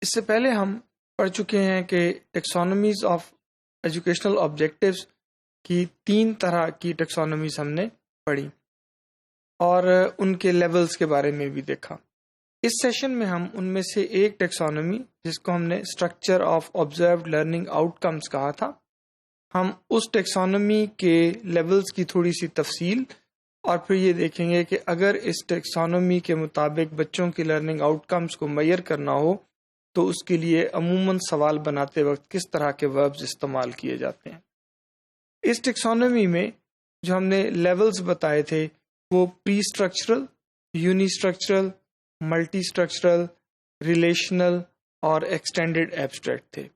اس سے پہلے ہم پڑھ چکے ہیں کہ ٹیکسانومیز آف ایجوکیشنل آبجیکٹیوز کی 3 طرح کی ٹیکسانومیز ہم نے پڑھی اور ان کے لیولز کے بارے میں بھی دیکھا۔ اس سیشن میں ہم ان میں سے ایک ٹیکسانومی جس کو ہم نے structure of observed learning out comes کہا تھا، ہم اس ٹیکسانومی کے لیولز کی تھوڑی سی تفصیل اور پھر یہ دیکھیں گے کہ اگر اس ٹیکسانومی کے مطابق بچوں کی لرننگ آؤٹ کمز کو میئر کرنا ہو تو اس کے لیے عموماً سوال بناتے وقت کس طرح کے وربز استعمال کیے جاتے ہیں۔ اس ٹیکسانومی میں جو ہم نے لیولز بتائے تھے وہ pre structural, uni structural, multi structural, relational اور ایکسٹینڈڈ ایبسٹریکٹ تھے۔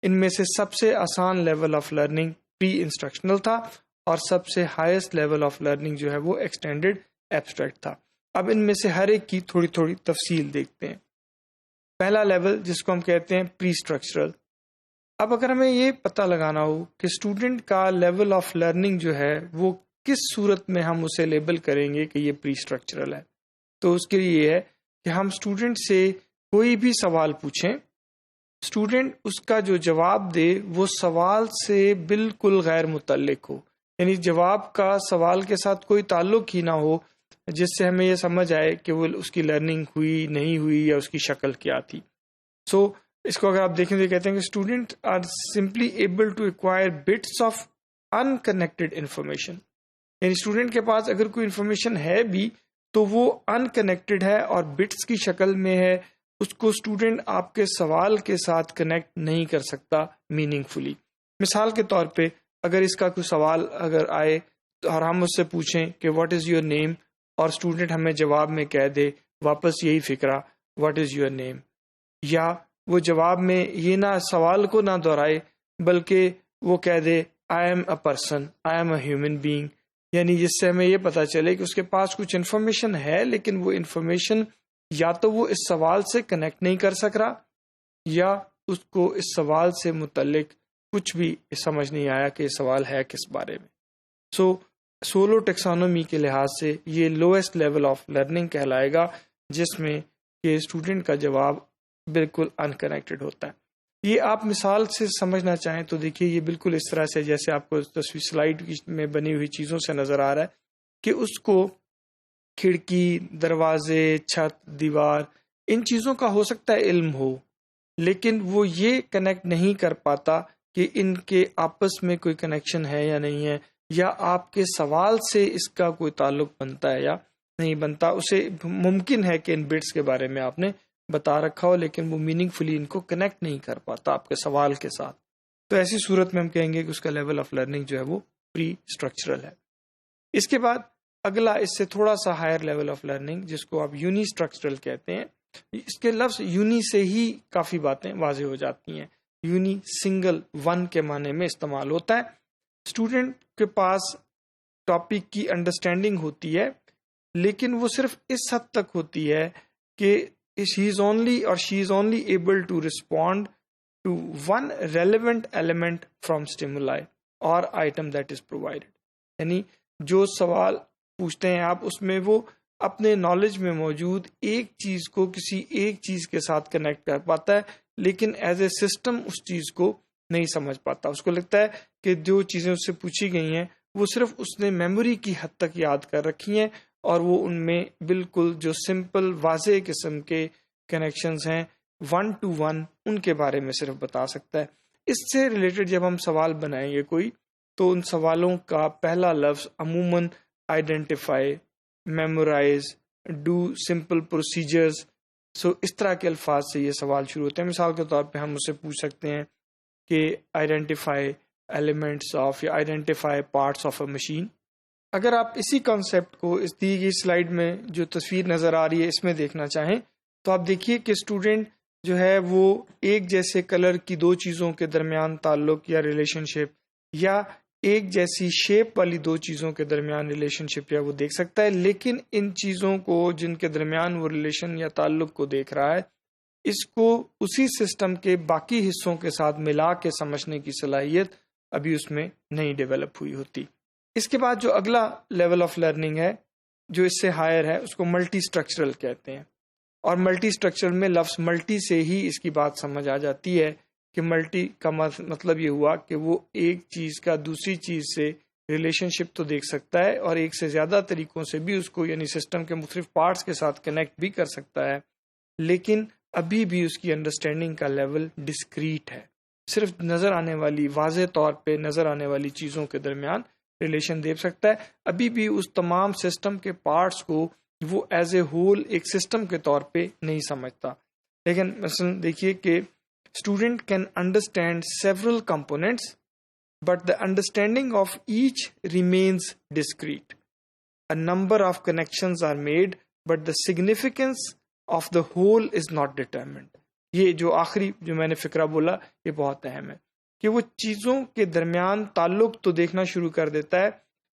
ان میں سے سب سے آسان level of learning pre instructional تھا اور سب سے ہائیسٹ لیول آف لرننگ جو ہے وہ ایکسٹینڈڈ ایبسٹریکٹ تھا۔ اب ان میں سے ہر ایک کی تھوڑی تھوڑی تفصیل دیکھتے ہیں۔ پہلا لیول جس کو ہم کہتے ہیں پری اسٹرکچرل۔ اب اگر ہمیں یہ پتہ لگانا ہو کہ اسٹوڈنٹ کا لیول آف لرننگ جو ہے وہ کس صورت میں ہم اسے لیبل کریں گے کہ یہ پری اسٹرکچرل ہے، تو اس کے لیے یہ ہے کہ ہم اسٹوڈنٹ سے کوئی بھی سوال پوچھیں، اسٹوڈنٹ اس کا جو جواب دے وہ سوال سے بالکل غیر متعلق ہو، یعنی جواب کا سوال کے ساتھ کوئی تعلق ہی نہ ہو جس سے ہمیں یہ سمجھ آئے کہ وہ اس کی لرننگ ہوئی نہیں ہوئی یا اس کی شکل کیا تھی۔ سو اس کو اگر آپ دیکھیں تو کہتے ہیں کہ student are simply able to acquire bits of unconnected information, یعنی اسٹوڈنٹ کے پاس اگر کوئی انفارمیشن ہے بھی تو وہ ان کنیکٹڈ ہے اور بٹس کی شکل میں ہے، اس کو اسٹوڈنٹ آپ کے سوال کے ساتھ کنیکٹ نہیں کر سکتا میننگ فلی۔ مثال کے طور پہ اگر اس کا کوئی سوال اگر آئے اور ہم اس سے پوچھیں کہ واٹ از یور نیم اور اسٹوڈنٹ ہمیں جواب میں کہہ دے واپس یہی فکرہ واٹ از یور نیم، یا وہ جواب میں یہ نہ سوال کو نہ دہرائے بلکہ وہ کہہ دے I am a person, I am a human being, یعنی جس سے ہمیں یہ پتہ چلے کہ اس کے پاس کچھ انفارمیشن ہے لیکن وہ انفارمیشن یا تو وہ اس سوال سے کنیکٹ نہیں کر سک رہا یا اس کو اس سوال سے متعلق کچھ بھی سمجھ نہیں آیا کہ یہ سوال ہے کس بارے میں۔ سولو ٹیکسانومی کے لحاظ سے یہ لوئسٹ لیول آف لرننگ کہلائے گا جس میں کہ اسٹوڈنٹ کا جواب بالکل ان کنیکٹڈ ہوتا ہے۔ یہ آپ مثال سے سمجھنا چاہیں تو دیکھیے یہ بالکل اس طرح سے جیسے آپ کو تصویر سلائیڈ میں بنی ہوئی چیزوں سے نظر آ رہا ہے کہ اس کو کھڑکی، دروازے، چھت، دیوار، ان چیزوں کا ہو سکتا ہے علم ہو لیکن وہ یہ کنیکٹ نہیں کر پاتا کہ ان کے آپس میں کوئی کنیکشن ہے یا نہیں ہے، یا آپ کے سوال سے اس کا کوئی تعلق بنتا ہے یا نہیں بنتا۔ اسے ممکن ہے کہ ان بٹس کے بارے میں آپ نے بتا رکھا ہو لیکن وہ میننگ فلی ان کو کنیکٹ نہیں کر پاتا آپ کے سوال کے ساتھ، تو ایسی صورت میں ہم کہیں گے کہ اس کا لیول آف لرننگ جو ہے وہ پری اسٹرکچرل ہے۔ اس کے بعد اگلا اس سے تھوڑا سا ہائر لیول آف لرننگ جس کو آپ یونی اسٹرکچرل کہتے ہیں۔ اس کے لفظ یونی سے ہی کافی باتیں واضح ہو جاتی ہیں۔ یونی سنگل، ون کے معنی میں استعمال ہوتا ہے۔ اسٹوڈنٹ کے پاس ٹاپک کی انڈرسٹینڈنگ ہوتی ہے لیکن وہ صرف اس حد تک ہوتی ہے کہ he is only or she is only able to respond to one relevant element from stimuli or item that is provided، یعنی جو سوال پوچھتے ہیں آپ اس میں وہ اپنے نالج میں موجود ایک چیز کو کسی ایک چیز کے ساتھ کنیکٹ کر پاتا ہے لیکن ایز اے سسٹم اس چیز کو نہیں سمجھ پاتا۔ اس کو لگتا ہے کہ جو چیزیں اس سے پوچھی گئی ہیں وہ صرف اس نے میموری کی حد تک یاد کر رکھی ہیں اور وہ ان میں بالکل جو سمپل واضح قسم کے کنیکشنز ہیں 1 to 1 ان کے بارے میں صرف بتا سکتا ہے۔ اس سے ریلیٹڈ جب ہم سوال بنائیں گے کوئی تو ان سوالوں کا پہلا لفظ عموماً identify, memorize, do simple procedures, اس طرح کے الفاظ سے یہ سوال شروع ہوتے ہیں۔ مثال کے طور پہ ہم اس سے پوچھ سکتے ہیں کہ آئیڈینٹیفائی ایلیمنٹس آف یا identify parts of a machine. اگر آپ اسی کانسیپٹ کو اس دی گئی سلائیڈ میں جو تصویر نظر آ رہی ہے اس میں دیکھنا چاہیں تو آپ دیکھیے کہ اسٹوڈنٹ جو ہے وہ ایک جیسے کلر کی دو چیزوں کے درمیان تعلق یا ریلیشن شپ یا ایک جیسی شیپ والی دو چیزوں کے درمیان ریلیشن شپ یا وہ دیکھ سکتا ہے، لیکن ان چیزوں کو جن کے درمیان وہ ریلیشن یا تعلق کو دیکھ رہا ہے اس کو اسی سسٹم کے باقی حصوں کے ساتھ ملا کے سمجھنے کی صلاحیت ابھی اس میں نہیں ڈیولپ ہوئی ہوتی۔ اس کے بعد جو اگلا لیول آف لرننگ ہے جو اس سے ہائر ہے اس کو ملٹی اسٹرکچرل کہتے ہیں۔ اور ملٹی اسٹرکچرل میں لفظ ملٹی سے ہی اس کی بات سمجھ آ جاتی ہے کہ ملٹی کا مطلب یہ ہوا کہ وہ ایک چیز کا دوسری چیز سے ریلیشن شپ تو دیکھ سکتا ہے اور ایک سے زیادہ طریقوں سے بھی اس کو یعنی سسٹم کے مختلف پارٹس کے ساتھ کنیکٹ بھی کر سکتا ہے، لیکن ابھی بھی اس کی انڈرسٹینڈنگ کا لیول ڈسکریٹ ہے، صرف نظر آنے والی واضح طور پہ نظر آنے والی چیزوں کے درمیان ریلیشن دیکھ سکتا ہے، ابھی بھی اس تمام سسٹم کے پارٹس کو وہ ایز اے ہول ایک سسٹم کے طور پہ نہیں سمجھتا۔ لیکن مثلا دیکھیے کہ student can understand several components but the understanding of each remains discrete. A number of connections are made, but the significance of the whole is not determined. یہ جو آخری جو میں نے فکرہ بولا یہ بہت اہم ہے کہ وہ چیزوں کے درمیان تعلق تو دیکھنا شروع کر دیتا ہے،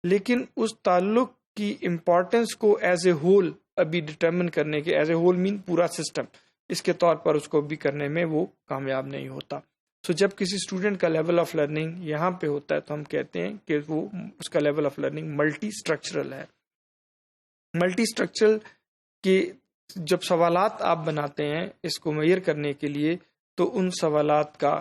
لیکن اس تعلق کی امپورٹنس کو ایز اے ہول ابھی ڈٹرمن کرنے کے، ایز اے ہول مین پورا سسٹم، اس کے طور پر اس کو بھی کرنے میں وہ کامیاب نہیں ہوتا۔ سو جب کسی اسٹوڈنٹ کا لیول آف لرننگ یہاں پہ ہوتا ہے تو ہم کہتے ہیں کہ وہ اس کا level of learning multi structural ہے۔ ملٹی اسٹرکچرل کے جب سوالات آپ بناتے ہیں اس کو میئر کرنے کے لیے، تو ان سوالات کا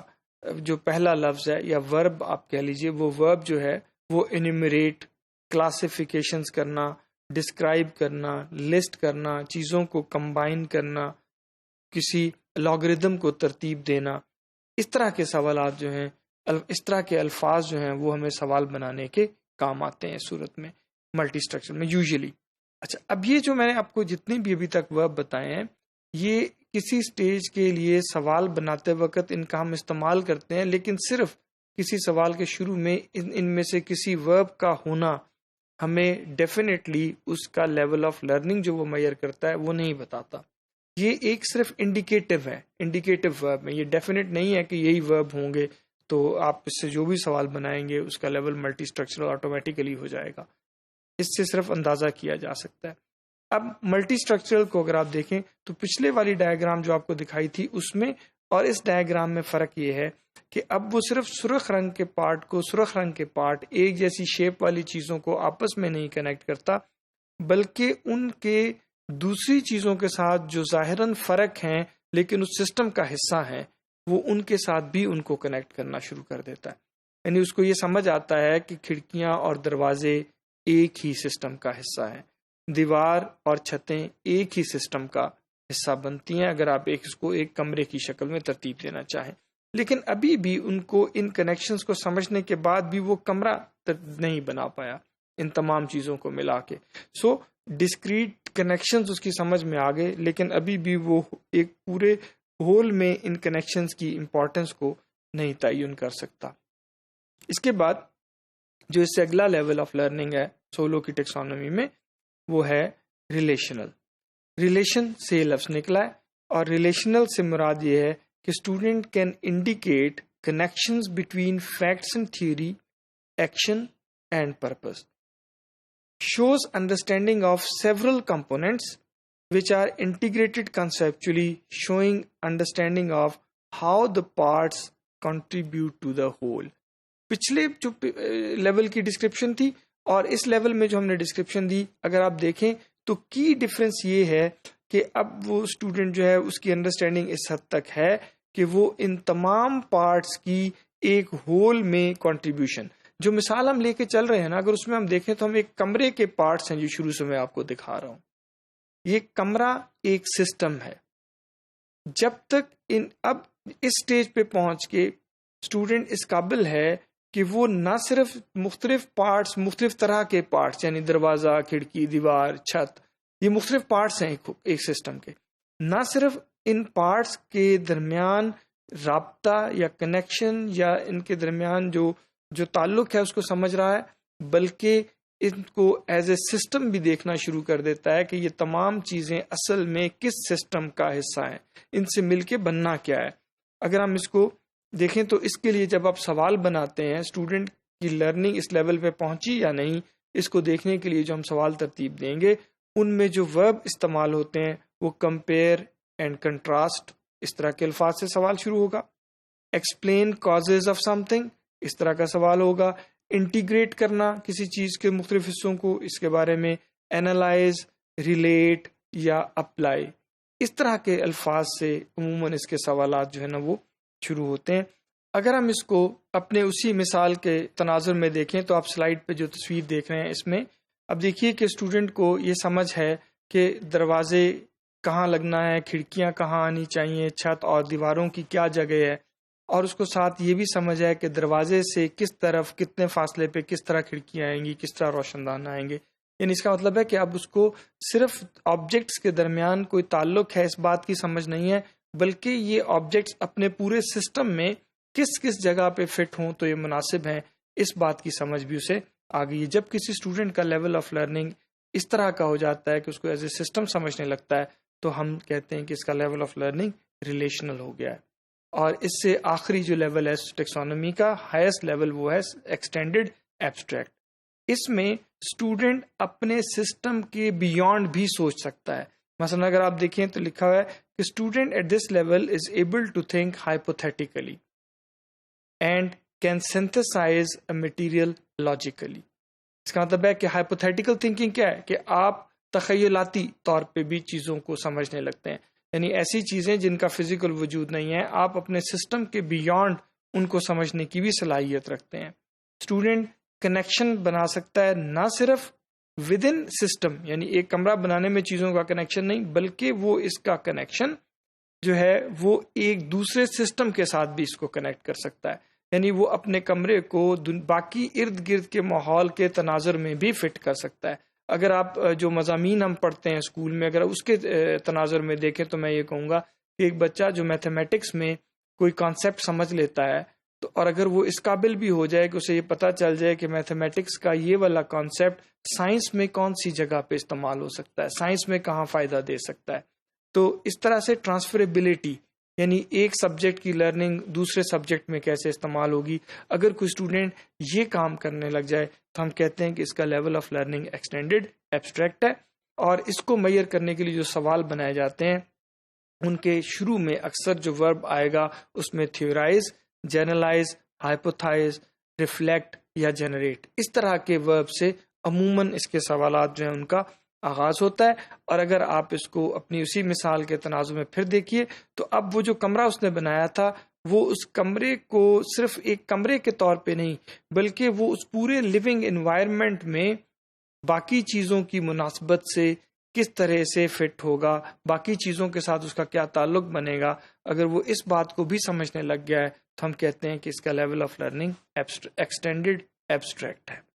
جو پہلا لفظ ہے یا ورب آپ کہہ لیجئے، وہ ورب جو ہے وہ انیمریٹ، کلاسیفیکیشنز کرنا، ڈسکرائب کرنا، لسٹ کرنا، چیزوں کو کمبائن کرنا، کسی لاگرتھم کو ترتیب دینا، اس طرح کے سوالات جو ہیں، اس طرح کے الفاظ جو ہیں وہ ہمیں سوال بنانے کے کام آتے ہیں صورت میں ملٹی اسٹرکچر میں یوزلی۔ اچھا، اب یہ جو میں نے آپ کو جتنے بھی ابھی تک ورب بتائے ہیں، یہ کسی سٹیج کے لیے سوال بناتے وقت ان کا ہم استعمال کرتے ہیں، لیکن صرف کسی سوال کے شروع میں ان میں سے کسی ورب کا ہونا ہمیں ڈیفینیٹلی اس کا لیول آف لرننگ جو وہ میئر کرتا ہے وہ نہیں بتاتا۔ یہ ایک صرف انڈیکیٹو ہے، انڈیکیٹو ورب میں، یہ ڈیفینیٹ نہیں ہے کہ یہی ورب ہوں گے تو آپ اس سے جو بھی سوال بنائیں گے اس کا لیول ملٹی اسٹرکچرل آٹومیٹیکلی ہو جائے گا، اس سے صرف اندازہ کیا جا سکتا ہے۔ اب ملٹی اسٹرکچرل کو اگر آپ دیکھیں تو پچھلے والی ڈائیگرام جو آپ کو دکھائی تھی اس میں اور اس ڈائیگرام میں فرق یہ ہے کہ اب وہ صرف سرخ رنگ کے پارٹ ایک جیسی شیپ والی چیزوں کو آپس میں نہیں کنیکٹ کرتا، بلکہ ان کے دوسری چیزوں کے ساتھ جو ظاہراً فرق ہیں لیکن اس سسٹم کا حصہ ہیں، وہ ان کے ساتھ بھی ان کو کنیکٹ کرنا شروع کر دیتا ہے۔ یعنی اس کو یہ سمجھ آتا ہے کہ کھڑکیاں اور دروازے ایک ہی سسٹم کا حصہ ہیں، دیوار اور چھتیں ایک ہی سسٹم کا حصہ بنتی ہیں اگر آپ اس کو ایک کمرے کی شکل میں ترتیب دینا چاہیں، لیکن ابھی بھی ان کو ان کنیکشنز کو سمجھنے کے بعد بھی وہ کمرہ نہیں بنا پایا ان تمام چیزوں کو ملا کے۔ سو ڈسکریٹ کنیکشنز اس کی سمجھ میں آ گئے، لیکن ابھی بھی وہ ایک پورے ہول میں ان کنیکشنز کی امپورٹنس کو نہیں تعین کر سکتا۔ اس کے بعد جو اس سے اگلا لیول آف لرننگ ہے سولو کی ٹیکسانومی میں، وہ ہے ریلیشنل۔ ریلیشن سے لفظ نکلا ہے اور ریلیشنل سے مراد یہ ہے کہ student can indicate connections between facts and theory, action and purpose, shows understanding of several components which are integrated conceptually, showing understanding of how the parts contribute to the whole۔ پچھلے جو level کی description تھی اور اس level میں جو ہم نے description دی، اگر آپ دیکھیں تو کی ڈفرنس یہ ہے کہ اب وہ اسٹوڈنٹ جو ہے اس کی انڈرسٹینڈنگ اس حد تک ہے کہ وہ ان تمام پارٹس کی ایک ہول میں کنٹریبیوشن، جو مثال ہم لے کے چل رہے ہیں نا، اگر اس میں ہم دیکھیں تو ہم ایک کمرے کے پارٹس ہیں جو شروع سے میں آپ کو دکھا رہا ہوں، یہ کمرہ ایک سسٹم ہے۔ جب تک اب اس سٹیج پہ پہنچ کے اسٹوڈنٹ اس قابل ہے کہ وہ نہ صرف مختلف پارٹس، مختلف طرح کے پارٹس یعنی دروازہ، کھڑکی، دیوار، چھت، یہ مختلف پارٹس ہیں ایک سسٹم کے، نہ صرف ان پارٹس کے درمیان رابطہ یا کنیکشن یا ان کے درمیان جو تعلق ہے اس کو سمجھ رہا ہے، بلکہ ان کو ایز اے سسٹم بھی دیکھنا شروع کر دیتا ہے کہ یہ تمام چیزیں اصل میں کس سسٹم کا حصہ ہیں، ان سے مل کے بننا کیا ہے۔ اگر ہم اس کو دیکھیں تو اس کے لیے جب آپ سوال بناتے ہیں، اسٹوڈنٹ کی لرننگ اس لیول پہ پہنچی یا نہیں، اس کو دیکھنے کے لیے جو ہم سوال ترتیب دیں گے ان میں جو ورب استعمال ہوتے ہیں وہ کمپیئر اینڈ کنٹراسٹ، اس طرح کے الفاظ سے سوال شروع ہوگا۔ ایکسپلین کازز آف سم تھنگ، اس طرح کا سوال ہوگا۔ انٹیگریٹ کرنا کسی چیز کے مختلف حصوں کو، اس کے بارے میں۔ اینالائز، ریلیٹ یا اپلائی، اس طرح کے الفاظ سے عموماً اس کے سوالات جو ہے نا وہ شروع ہوتے ہیں. اگر ہم اس کو اپنے اسی مثال کے تناظر میں دیکھیں تو آپ سلائیڈ پہ جو تصویر دیکھ رہے ہیں اس میں اب دیکھیے کہ اسٹوڈنٹ کو یہ سمجھ ہے کہ دروازے کہاں لگنا ہے، کھڑکیاں کہاں آنی چاہیے، چھت اور دیواروں کی کیا جگہ ہے، اور اس کو ساتھ یہ بھی سمجھ ہے کہ دروازے سے کس طرف کتنے فاصلے پہ کس طرح کھڑکیاں آئیں گی، کس طرح روشن دان آئیں گے. یعنی اس کا مطلب ہے کہ اب اس کو صرف آبجیکٹس کے درمیان کوئی تعلق ہے اس بات کی سمجھ نہیں ہے، بلکہ یہ آبجیکٹس اپنے پورے سسٹم میں کس کس جگہ پہ فٹ ہوں تو یہ مناسب ہیں، اس بات کی سمجھ بھی اسے آ گئی ہے. جب کسی اسٹوڈنٹ کا لیول آف لرننگ اس طرح کا ہو جاتا ہے کہ اس کو ایز اے سسٹم سمجھنے لگتا ہے تو ہم کہتے ہیں کہ اس کا لیول آف لرننگ ریلیشنل ہو گیا ہے. اور اس سے آخری جو لیول ہے ٹیکسانومی کا ہائیسٹ لیول وہ ہے ایکسٹینڈڈ ایبسٹریکٹ. اس میں اسٹوڈنٹ اپنے سسٹم کے بیونڈ بھی سوچ سکتا ہے. مثلا اگر آپ دیکھیں تو لکھا ہوا ہے کہ student at this level is able to think hypothetically and can synthesize a material logically. اس کا مطلب ہے کہ ہائپوتھیٹیکل تھنکنگ کیا ہے کہ آپ تخیلاتی طور پہ بھی چیزوں کو سمجھنے لگتے ہیں، یعنی ایسی چیزیں جن کا فزیکل وجود نہیں ہے آپ اپنے سسٹم کے بیونڈ ان کو سمجھنے کی بھی صلاحیت رکھتے ہیں. اسٹوڈنٹ کنیکشن بنا سکتا ہے نہ صرف ود ان سسٹم، یعنی ایک کمرہ بنانے میں چیزوں کا کنیکشن نہیں، بلکہ وہ اس کا کنیکشن جو ہے وہ ایک دوسرے سسٹم کے ساتھ بھی اس کو کنیکٹ کر سکتا ہے. یعنی وہ اپنے کمرے کو باقی ارد گرد کے ماحول کے تناظر میں بھی فٹ کر سکتا ہے. اگر آپ جو مضامین ہم پڑھتے ہیں اسکول میں اگر اس کے تناظر میں دیکھیں تو میں یہ کہوں گا کہ ایک بچہ جو میتھمیٹکس میں کوئی کانسیپٹ سمجھ لیتا ہے تو اور اگر وہ اس قابل بھی ہو جائے کہ اسے یہ پتہ چل جائے کہ میتھمیٹکس کا یہ والا کانسیپٹ سائنس میں کون سی جگہ پہ استعمال ہو سکتا ہے، سائنس میں کہاں فائدہ دے سکتا ہے، تو اس طرح سے ٹرانسفریبلٹی یعنی ایک سبجیکٹ کی لرننگ دوسرے سبجیکٹ میں کیسے استعمال ہوگی. اگر کوئی اسٹوڈنٹ یہ کام کرنے لگ جائے تو ہم کہتے ہیں کہ اس کا level of learning extended abstract ہے. اور اس کو میئر کرنے کے لیے جو سوال بنائے جاتے ہیں ان کے شروع میں اکثر جو ورب آئے گا اس میں تھیورائز، جنرلائز، ہائپوتھائز، ریفلیکٹ یا جنریٹ، اس طرح کے ورب سے عموماً اس کے سوالات جو ہیں ان کا آغاز ہوتا ہے. اور اگر آپ اس کو اپنی اسی مثال کے تناظر میں پھر دیکھیے تو اب وہ جو کمرہ اس نے بنایا تھا وہ اس کمرے کو صرف ایک کمرے کے طور پہ نہیں بلکہ وہ اس پورے لیونگ انوائرمنٹ میں باقی چیزوں کی مناسبت سے کس طرح سے فٹ ہوگا، باقی چیزوں کے ساتھ اس کا کیا تعلق بنے گا. اگر وہ اس بات کو بھی سمجھنے لگ گیا ہے تو ہم کہتے ہیں کہ اس کا level of learning extended abstract ہے.